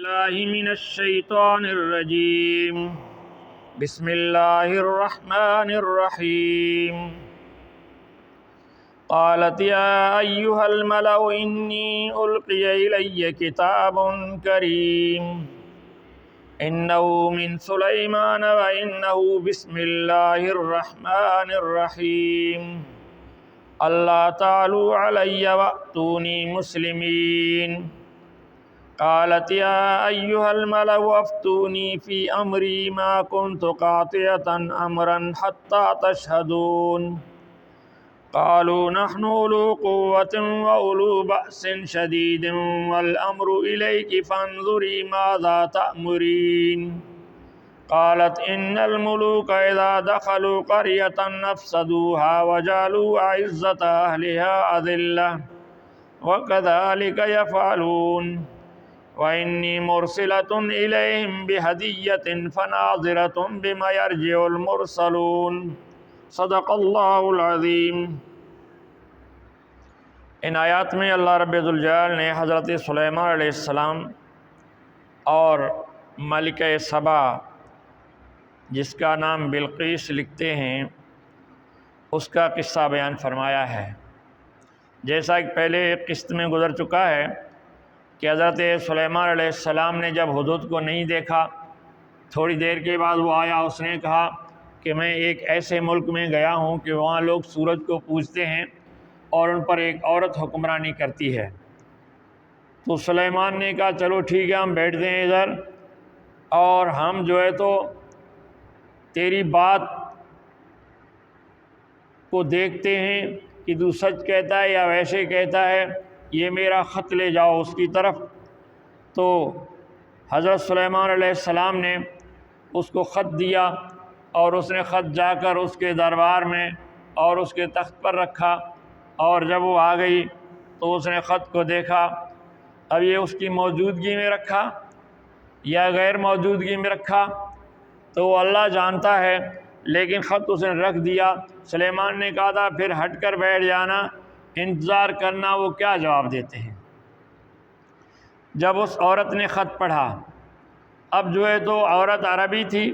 الله من الشيطان الرجيم. بسم الله الرحمن الرحيم. قالت يا أيها الملأ إني ألقي إلي كتاب كريم إنه من سليمان وإنه بسم الله الرحمن الرحيم. ألا تعلوا علي وأتوني مسلمين. قالت يا أيها الملأ أفتوني في أمري ما كنت قاطعة أمرا حتى تشهدون. قالوا نحن أولو قوة وأولو بأس شديد والأمر إليك فانظري ماذا تأمرين. قالت إن الملوك إذا دخلوا قرية أفسدوها وجعلوا أعزة أهلها أذلة وكذلك يفعلون. وإني مرسلة إليهم بهدية فناظرة بما يرجع المرسلون. صدق اللہ العظیم۔ ان آیات میں اللہ رب ذوالجلال نے حضرت سلیمان علیہ السلام اور ملکہ سبا جس کا نام بلقیس لکھتے ہیں اس کا قصہ بیان فرمایا ہے۔ جیسا کہ پہلے ایک قسط میں گزر چکا ہے کہ حضرت سلیمان علیہ السلام نے جب ہدہد کو نہیں دیکھا، تھوڑی دیر کے بعد وہ آیا، اس نے کہا کہ میں ایک ایسے ملک میں گیا ہوں کہ وہاں لوگ سورج کو پوجتے ہیں اور ان پر ایک عورت حکمرانی کرتی ہے۔ تو سلیمان نے کہا چلو ٹھیک ہے، ہم بیٹھتے ہیں ادھر اور ہم جو ہے تو تیری بات کو دیکھتے ہیں کہ تو سچ کہتا ہے یا ویسے کہتا ہے، یہ میرا خط لے جاؤ اس کی طرف۔ تو حضرت سلیمان علیہ السلام نے اس کو خط دیا اور اس نے خط جا کر اس کے دربار میں اور اس کے تخت پر رکھا، اور جب وہ آ گئی تو اس نے خط کو دیکھا۔ اب یہ اس کی موجودگی میں رکھا یا غیر موجودگی میں رکھا تو وہ اللہ جانتا ہے، لیکن خط اس نے رکھ دیا۔ سلیمان نے کہا تھا پھر ہٹ کر بیٹھ جانا، انتظار کرنا وہ کیا جواب دیتے ہیں۔ جب اس عورت نے خط پڑھا، اب جو ہے تو عورت عربی تھی،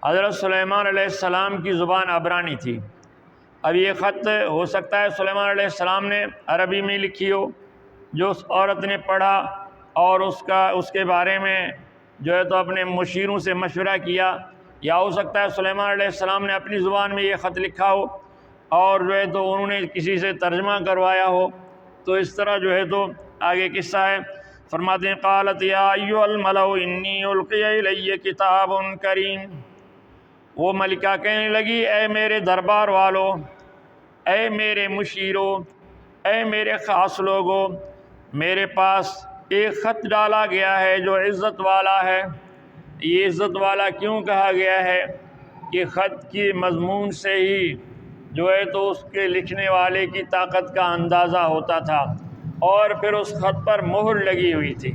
حضرت سلیمان علیہ السلام کی زبان عبرانی تھی۔ اب یہ خط ہو سکتا ہے سلیمان علیہ السلام نے عربی میں لکھی ہو، جو اس عورت نے پڑھا اور اس کے بارے میں جو ہے تو اپنے مشیروں سے مشورہ کیا، یا ہو سکتا ہے سلیمان علیہ السلام نے اپنی زبان میں یہ خط لکھا ہو اور جو ہے تو انہوں نے کسی سے ترجمہ کروایا ہو۔ تو اس طرح جو ہے تو آگے قصہ ہے۔ فرماتے ہیں قالت یا ایھا الملأ انی القی الی کتاب کریم۔ وہ ملکہ کہنے لگی اے میرے دربار والو، اے میرے مشیرو، اے میرے خاص لوگو، میرے پاس ایک خط ڈالا گیا ہے جو عزت والا ہے۔ یہ عزت والا کیوں کہا گیا ہے کہ خط کی مضمون سے ہی جو ہے تو اس کے لکھنے والے کی طاقت کا اندازہ ہوتا تھا، اور پھر اس خط پر مہر لگی ہوئی تھی۔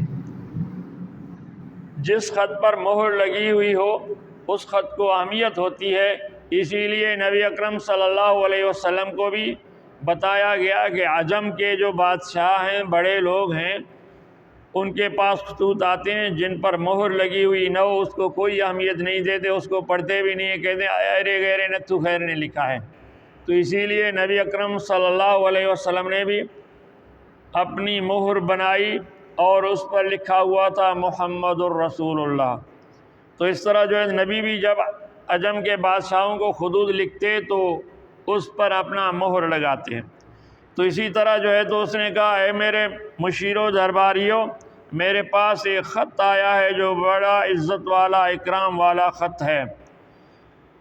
جس خط پر مہر لگی ہوئی ہو اس خط کو اہمیت ہوتی ہے، اسی لیے نبی اکرم صلی اللہ علیہ وسلم کو بھی بتایا گیا کہ عجم کے جو بادشاہ ہیں، بڑے لوگ ہیں، ان کے پاس خطوط آتے ہیں جن پر مہر لگی ہوئی نہ ہو، اس کو کوئی اہمیت نہیں دیتے، اس کو پڑھتے بھی نہیں، کہتے ہیں ارے غیر نتھو خیر نے لکھا ہے۔ تو اسی لیے نبی اکرم صلی اللہ علیہ وسلم نے بھی اپنی مہر بنائی اور اس پر لکھا ہوا تھا محمد الرسول اللہ۔ تو اس طرح جو ہے نبی بھی جب عجم کے بادشاہوں کو خطوط لکھتے تو اس پر اپنا مہر لگاتے ہیں۔ تو اسی طرح جو ہے تو اس نے کہا اے میرے مشیرو درباریوں، میرے پاس ایک خط آیا ہے جو بڑا عزت والا اکرام والا خط ہے،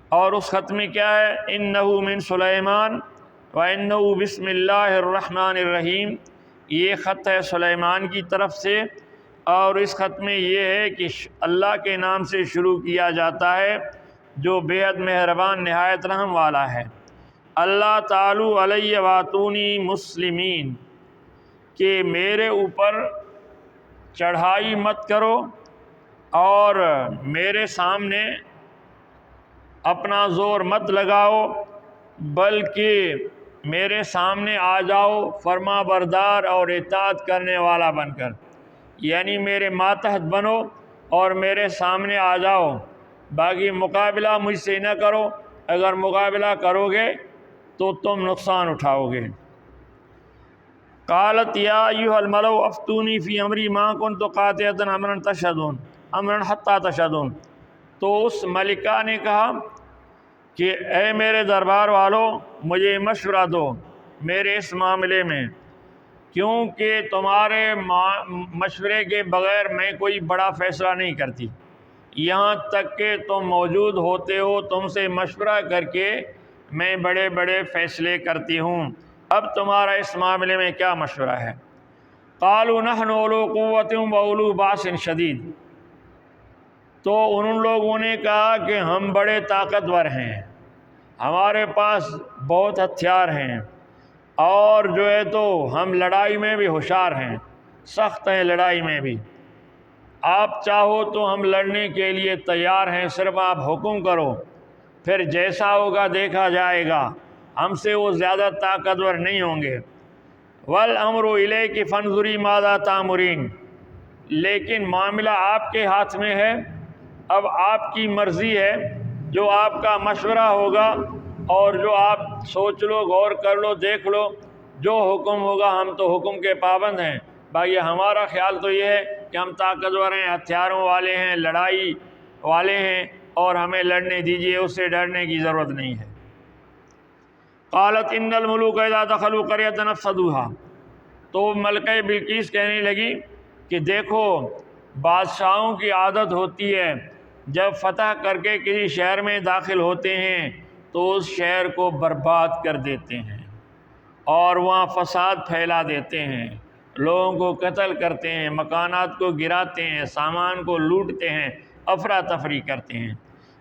اور اس خط میں کیا ہے؟ انہ من سلیمان وانہ بسم اللہ الرحمن الرحیم۔ یہ خط ہے سلیمان کی طرف سے، اور اس خط میں یہ ہے کہ اللہ کے نام سے شروع کیا جاتا ہے جو بے حد مہربان نہایت رحم والا ہے۔ اللہ تعالی علیہ واتونی مسلمین، کہ میرے اوپر چڑھائی مت کرو اور میرے سامنے اپنا زور مت لگاؤ، بلکہ میرے سامنے آ جاؤ فرما بردار اور اطاعت کرنے والا بن کر۔ یعنی میرے ماتحت بنو اور میرے سامنے آ جاؤ، باقی مقابلہ مجھ سے نہ کرو، اگر مقابلہ کرو گے تو تم نقصان اٹھاؤ گے۔ قالت یا ایھا الملؤ افتونی فی امری ما کنت قاطعۃ امرا حتی تشہدون۔ تو اس ملکہ نے کہا کہ اے میرے دربار والوں، مجھے مشورہ دو میرے اس معاملے میں، کیونکہ تمہارے مشورے کے بغیر میں کوئی بڑا فیصلہ نہیں کرتی، یہاں تک کہ تم موجود ہوتے ہو تم سے مشورہ کر کے میں بڑے بڑے فیصلے کرتی ہوں، اب تمہارا اس معاملے میں کیا مشورہ ہے؟ قالوا نحن اولو قوۃ واولو باس شدید۔ تو ان لوگوں نے کہا کہ ہم بڑے طاقتور ہیں، ہمارے پاس بہت ہتھیار ہیں، اور جو ہے تو ہم لڑائی میں بھی ہوشیار ہیں، سخت ہیں لڑائی میں بھی، آپ چاہو تو ہم لڑنے کے لیے تیار ہیں، صرف آپ حکم کرو، پھر جیسا ہوگا دیکھا جائے گا، ہم سے وہ زیادہ طاقتور نہیں ہوں گے۔ والامر الیک فانظری ماذا تأمرین، لیکن معاملہ آپ کے ہاتھ میں ہے، اب آپ کی مرضی ہے، جو آپ کا مشورہ ہوگا اور جو آپ سوچ لو، غور کر لو، دیکھ لو، جو حکم ہوگا ہم تو حکم کے پابند ہیں، باقی ہمارا خیال تو یہ ہے کہ ہم طاقتور ہیں، ہتھیاروں والے ہیں، لڑائی والے ہیں، اور ہمیں لڑنے دیجیے، اس سے ڈرنے کی ضرورت نہیں ہے۔ قالت ان الملوک اذا دخلوا قریۃ افسدوها۔ تو ملکہ بلقیس کہنے لگی کہ دیکھو، بادشاہوں کی عادت ہوتی ہے جب فتح کر کے کسی شہر میں داخل ہوتے ہیں تو اس شہر کو برباد کر دیتے ہیں اور وہاں فساد پھیلا دیتے ہیں، لوگوں کو قتل کرتے ہیں، مکانات کو گراتے ہیں، سامان کو لوٹتے ہیں، افراتفری کرتے ہیں،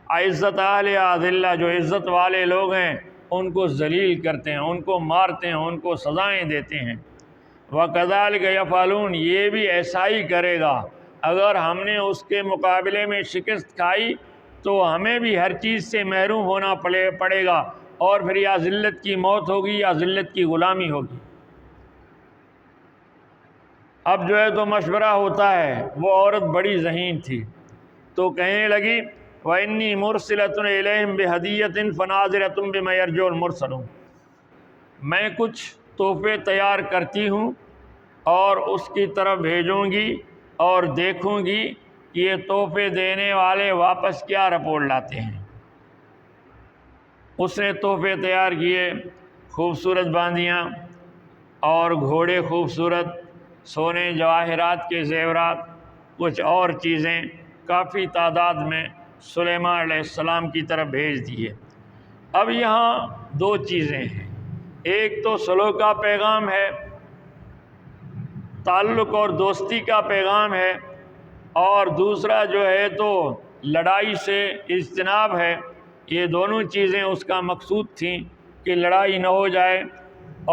عزت اہل اذلہ، جو عزت والے لوگ ہیں ان کو ذلیل کرتے ہیں، ان کو مارتے ہیں، ان کو سزائیں دیتے ہیں۔ وَكَذَلِكَ يَفْعَلُونَ، یہ بھی ایسا ہی کرے گا، اگر ہم نے اس کے مقابلے میں شکست کھائی تو ہمیں بھی ہر چیز سے محروم ہونا پڑے گا، اور پھر یا ذلت کی موت ہوگی یا ذلت کی غلامی ہوگی۔ اب جو ہے تو مشورہ ہوتا ہے، وہ عورت بڑی ذہین تھی تو کہنے لگی وَإِنِّي مُرْسِلَةٌ إِلَيْهِمْ بِهَدِيَّةٍ فَنَاظِرَةٌ بِمَا يَرْجِعُ الْمُرْسَلُونَ، میں کچھ تحفے تیار کرتی ہوں اور اس کی طرف بھیجوں گی اور دیکھوں گی کہ یہ تحفے دینے والے واپس کیا رپورٹ لاتے ہیں۔ اس نے تحفے تیار کیے، خوبصورت باندیاں اور گھوڑے خوبصورت، سونے جواہرات کے زیورات، کچھ اور چیزیں کافی تعداد میں سلیمان علیہ السلام کی طرف بھیج دیے۔ اب یہاں دو چیزیں ہیں، ایک تو صلح کا پیغام ہے، تعلق اور دوستی کا پیغام ہے، اور دوسرا جو ہے تو لڑائی سے اجتناب ہے۔ یہ دونوں چیزیں اس کا مقصود تھیں کہ لڑائی نہ ہو جائے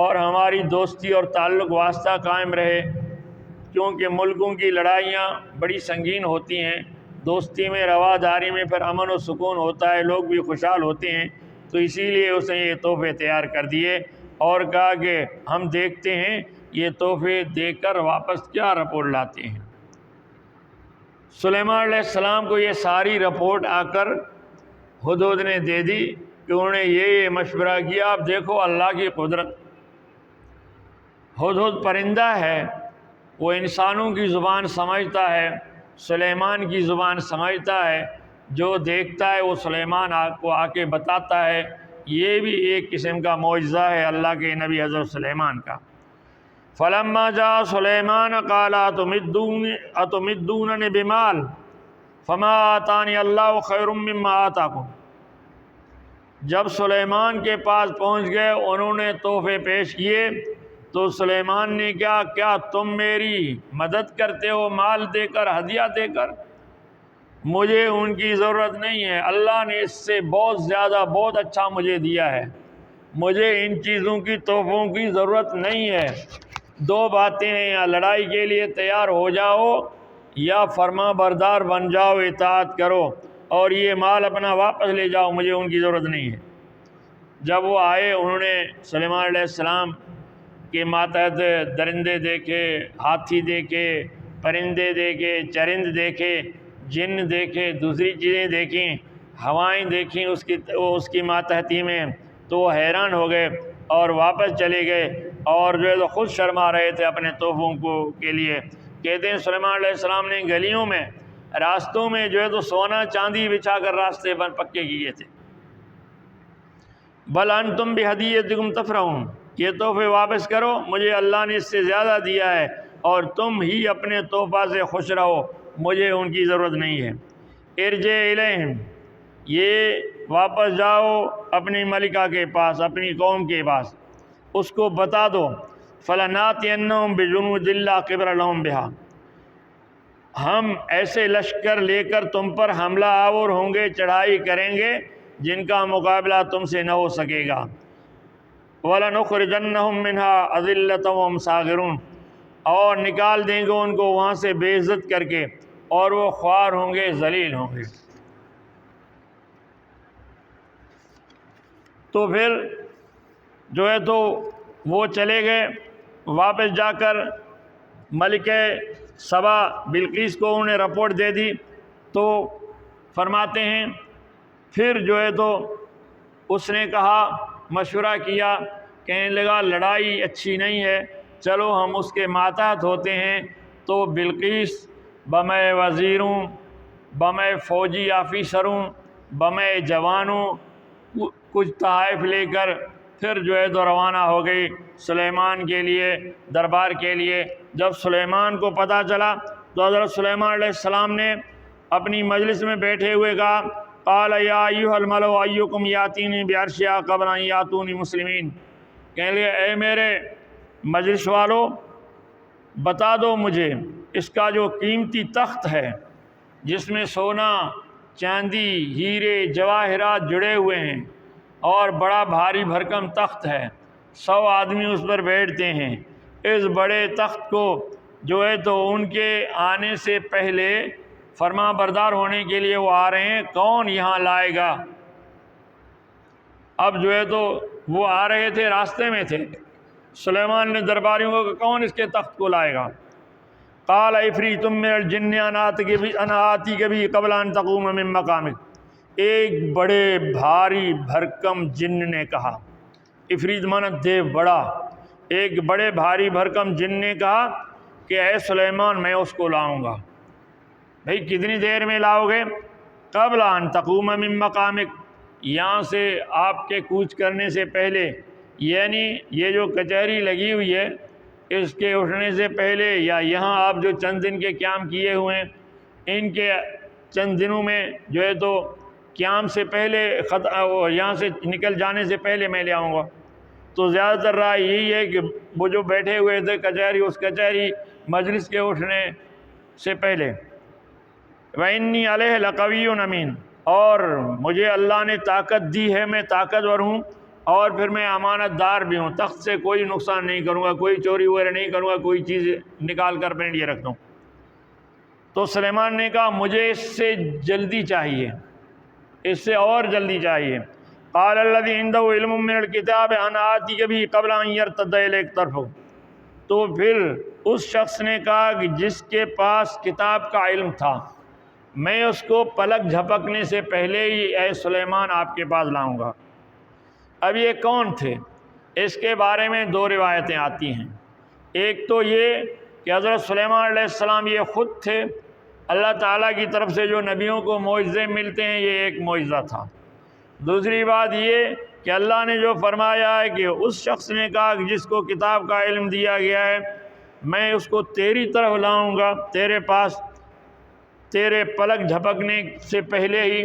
اور ہماری دوستی اور تعلق واسطہ قائم رہے، کیونکہ ملکوں کی لڑائیاں بڑی سنگین ہوتی ہیں، دوستی میں، رواداری میں پھر امن و سکون ہوتا ہے، لوگ بھی خوشحال ہوتے ہیں، تو اسی لیے اس نے یہ تحفے تیار کر دیے اور کہا کہ ہم دیکھتے ہیں یہ تحفے دے کر واپس کیا رپورٹ لاتے ہیں۔ سلیمان علیہ السلام کو یہ ساری رپورٹ آ کر ہدہد نے دے دی کہ انہوں نے یہ مشورہ کیا۔ اب دیکھو اللہ کی قدرت، ہدہد پرندہ ہے، وہ انسانوں کی زبان سمجھتا ہے، سلیمان کی زبان سمجھتا ہے، جو دیکھتا ہے وہ سلیمان کو آ کے بتاتا ہے، یہ بھی ایک قسم کا معجزہ ہے اللہ کے نبی حضرت سلیمان کا۔ فلما جاء سلیمان قال اتمدوننی بمال فما آتانی اللہ خیر مما آتاکم۔ جب سلیمان کے پاس پہنچ گئے، انہوں نے تحفے پیش کیے، تو سلیمان نے کیا تم میری مدد کرتے ہو مال دے کر، ہدیہ دے کر؟ مجھے ان کی ضرورت نہیں ہے، اللہ نے اس سے بہت زیادہ بہت اچھا مجھے دیا ہے، مجھے ان چیزوں کی تحفوں کی ضرورت نہیں ہے۔ دو باتیں ہیں، یا لڑائی کے لیے تیار ہو جاؤ یا فرما بردار بن جاؤ، اطاعت کرو، اور یہ مال اپنا واپس لے جاؤ، مجھے ان کی ضرورت نہیں ہے۔ جب وہ آئے، انہوں نے سلیمان علیہ السلام کے ماتحت درندے دیکھے، ہاتھی دیکھے، پرندے دیکھے، چرند دیکھے، جن دیکھے، دوسری چیزیں دیکھیں، ہوائیں دیکھیں اس کی ماتحتی میں، تو وہ حیران ہو گئے اور واپس چلے گئے، اور جو ہے تو خود شرما رہے تھے اپنے تحفوں کے لیے۔ کہتے ہیں سلیمان علیہ السلام نے گلیوں میں، راستوں میں جو ہے تو سونا چاندی بچھا کر راستے پکے کیے تھے۔ بل انتم بہدیتکم تفرحون، یہ تحفے واپس کرو، مجھے اللہ نے اس سے زیادہ دیا ہے، اور تم ہی اپنے تحفہ سے خوش رہو، مجھے ان کی ضرورت نہیں ہے۔ ارجع الیہم، یہ واپس جاؤ اپنی ملکہ کے پاس، اپنی قوم کے پاس، اس کو بتا دو، فلناتینہم بجنود لا قبل لہم بہا، ہم ایسے لشکر لے کر تم پر حملہ آور ہوں گے، چڑھائی کریں گے جن کا مقابلہ تم سے نہ ہو سکے گا۔ وَلَنُخْرِجَنَّهُم مِّنْهَا أَذِلَّةً وَهُمْ صَاغِرُونَ، اور نکال دیں گے ان کو وہاں سے بے عزت کر کے، اور وہ خوار ہوں گے، ذلیل ہوں گے۔ تو پھر جو ہے تو وہ چلے گئے، واپس جا کر ملکہ سبا بلقیس کو انہوں نے رپورٹ دے دی، تو فرماتے ہیں پھر جو ہے تو اس نے کہا، مشورہ کیا، کہنے لگا لڑائی اچھی نہیں ہے، چلو ہم اس کے ماتحت ہوتے ہیں۔ تو بلقیس بمے وزیروں، بمے فوجی آفیسروں، بمے جوانوں، کچھ تحائف لے کر پھر جو ہے تو روانہ ہو گئی سلیمان کے لیے، دربار کے لیے۔ جب سلیمان کو پتہ چلا تو حضرت سلیمان علیہ السلام نے اپنی مجلس میں بیٹھے ہوئے کہا، قال یا ایھا الملأ ایکم یاتینی بعرشھا قبل ان یاتونی مسلمین، کہنے لگے اے میرے مجلس والو، بتا دو مجھے اس کا جو قیمتی تخت ہے، جس میں سونا، چاندی، ہیرے، جواہرات جڑے ہوئے ہیں، اور بڑا بھاری بھرکم تخت ہے، 100 آدمی اس پر بیٹھتے ہیں، اس بڑے تخت کو جو ہے تو ان کے آنے سے پہلے فرما بردار ہونے کے لیے وہ آ رہے ہیں، کون یہاں لائے گا؟ اب جو ہے تو وہ آ رہے تھے، راستے میں تھے، سلیمان نے درباریوں کو کہ کون اس کے تخت کو لائے گا؟ قال عفریت من الجن انا آتیک بہ قبل ان تقوم من مقامک، ایک بڑے بھاری بھرکم جن نے کہا، عفریت مانا دیو بڑا، ایک بڑے بھاری بھرکم جن نے کہا کہ اے سلیمان میں اس کو لاؤں گا۔ بھئی کتنی دیر میں لاؤ گے؟ قبل ان تقوم من مقامک، یہاں سے آپ کے کوچ کرنے سے پہلے، یعنی یہ جو کچہری لگی ہوئی ہے اس کے اٹھنے سے پہلے، یا یہاں آپ جو چند دن کے قیام کیے ہوئے ہیں ان کے چند دنوں میں جو ہے تو قیام سے پہلے، یہاں سے نکل جانے سے پہلے میں لے آؤں گا۔ تو زیادہ تر رائے یہی ہے کہ وہ جو بیٹھے ہوئے تھے کچہری، اس کچہری مجلس کے اٹھنے سے پہلے۔ وَإِنِّي عَلَيْهِ لَقَوِيٌّ أَمِينٌ، اور مجھے اللہ نے طاقت دی ہے، میں طاقتور ہوں، اور پھر میں امانت دار بھی ہوں، تخت سے کوئی نقصان نہیں کروں گا، کوئی چوری وغیرہ نہیں کروں گا، کوئی چیز نکال کر اپنے لیے رکھ دوں۔ تو سلیمان نے کہا مجھے اس سے جلدی چاہیے، اس سے اور جلدی چاہیے۔ قال الذی عنده علم من الکتاب انا آتیک بہ قبل ان یرتد الیک طرفک، تو پھر اس شخص نے کہا کہ جس کے پاس کتاب کا علم تھا، میں اس کو پلک جھپکنے سے پہلے ہی اے سلیمان آپ کے پاس لاؤں گا۔ اب یہ کون تھے؟ اس کے بارے میں 2 روایتیں آتی ہیں۔ ایک تو یہ کہ حضرت سلیمان علیہ السلام یہ خود تھے، اللہ تعالیٰ کی طرف سے جو نبیوں کو معجزے ملتے ہیں یہ ایک معجزہ تھا۔ دوسری بات یہ کہ اللہ نے جو فرمایا ہے کہ اس شخص نے کہا کہ جس کو کتاب کا علم دیا گیا ہے، میں اس کو تیری طرف لاؤں گا، تیرے پاس، تیرے پلک جھپکنے سے پہلے ہی۔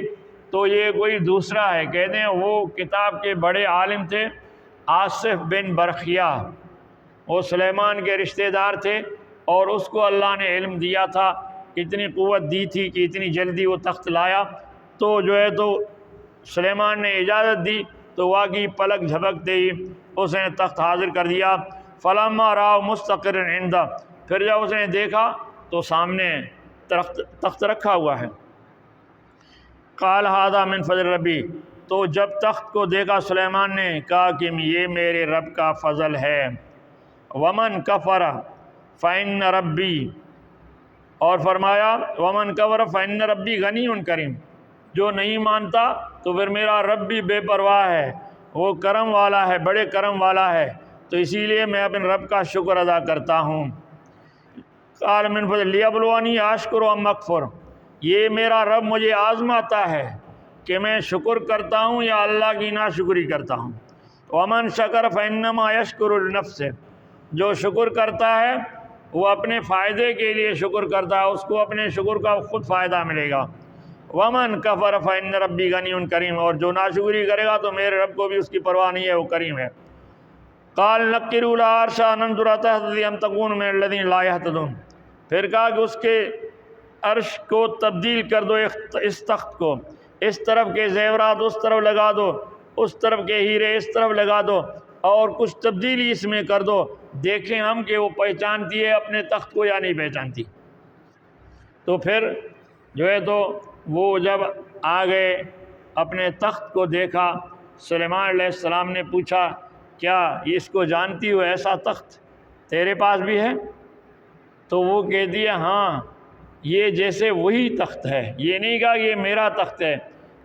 تو یہ کوئی دوسرا ہے، کہتے ہیں وہ کتاب کے بڑے عالم تھے، آصف بن برخیہ، وہ سلیمان کے رشتہ دار تھے، اور اس کو اللہ نے علم دیا تھا، اتنی قوت دی تھی کہ اتنی جلدی وہ تخت لایا۔ تو جو ہے تو سلیمان نے اجازت دی تو واقعی پلک جھپکتے ہی اس نے تخت حاضر کر دیا۔ فلما رأى مستقرا عنده، پھر جب اس نے دیکھا تو سامنے تخت رکھا ہوا ہے۔ قال هذا من فضل ربی، تو جب تخت کو دیکھا سلیمان نے کہا کہ یہ میرے رب کا فضل ہے۔ ومن کفر فإن ربی، اور فرمایا ومن کفر فإن ربی غنی کریم، جو نہیں مانتا تو پھر میرا رب بھی بے پرواہ ہے، وہ کرم والا ہے، بڑے کرم والا ہے، تو اسی لیے میں اپنے رب کا شکر ادا کرتا ہوں۔ قال من فضل لیبلونی اشکر ام اکفر، یہ میرا رب مجھے آزماتا ہے کہ میں شکر کرتا ہوں یا اللہ کی ناشکری کرتا ہوں۔ ومن شکر فإنما یشکر لنفسہ، جو شکر کرتا ہے وہ اپنے فائدے کے لیے شکر کرتا ہے، اس کو اپنے شکر کا خود فائدہ ملے گا۔ ومن کفر فإن ربی غنی کریم، اور جو ناشکری کرے گا تو میرے رب کو بھی اس کی پرواہ نہیں ہے، وہ کریم ہے۔ قال نقروا لها عرشا ننظر تهتدي ام تكون من الذين لا يهتدون، پھر کہا کہ اس کے عرش کو تبدیل کر دو، اس تخت کو، اس طرف کے زیورات اس طرف لگا دو، اس طرف کے ہیرے اس طرف لگا دو، اور کچھ تبدیلی اس میں کر دو، دیکھیں ہم کہ وہ پہچانتی ہے اپنے تخت کو یا نہیں پہچانتی۔ تو پھر جو ہے تو وہ جب آ گئے اپنے تخت کو دیکھا، سلیمان علیہ السلام نے پوچھا کیا اس کو جانتی ہو، ایسا تخت تیرے پاس بھی ہے؟ تو وہ کہتی ہے ہاں یہ جیسے وہی تخت ہے، یہ نہیں کہا کہ یہ میرا تخت ہے،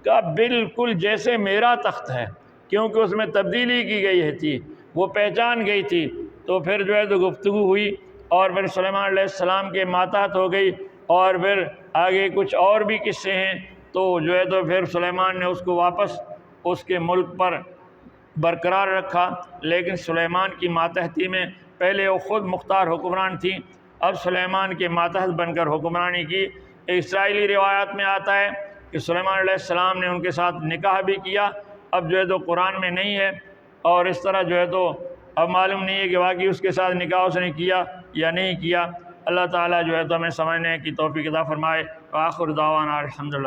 کہا بالکل جیسے میرا تخت ہے، کیونکہ اس میں تبدیلی کی گئی تھی، وہ پہچان گئی تھی۔ تو پھر جو ہے تو گفتگو ہوئی، اور پھر سلیمان علیہ السلام کے ماتحت ہو گئی، اور پھر آگے کچھ اور بھی قصے ہیں۔ تو جو ہے تو پھر سلیمان نے اس کو واپس اس کے ملک پر برقرار رکھا، لیکن سلیمان کی ماتحتی میں پہلے وہ خود مختار حکمران تھی، اب سلیمان کے ماتحت بن کر حکمرانی کی۔ اسرائیلی روایات میں آتا ہے کہ سلیمان علیہ السلام نے ان کے ساتھ نکاح بھی کیا، اب جو ہے تو قرآن میں نہیں ہے، اور اس طرح جو ہے تو اب معلوم نہیں ہے کہ واقعی اس کے ساتھ نکاح اس نے کیا یا نہیں کیا۔ اللہ تعالیٰ جو ہے تو ہمیں سمجھنے کی توفیق عطا فرمائے۔ وآخر دعوانا الحمدللہ۔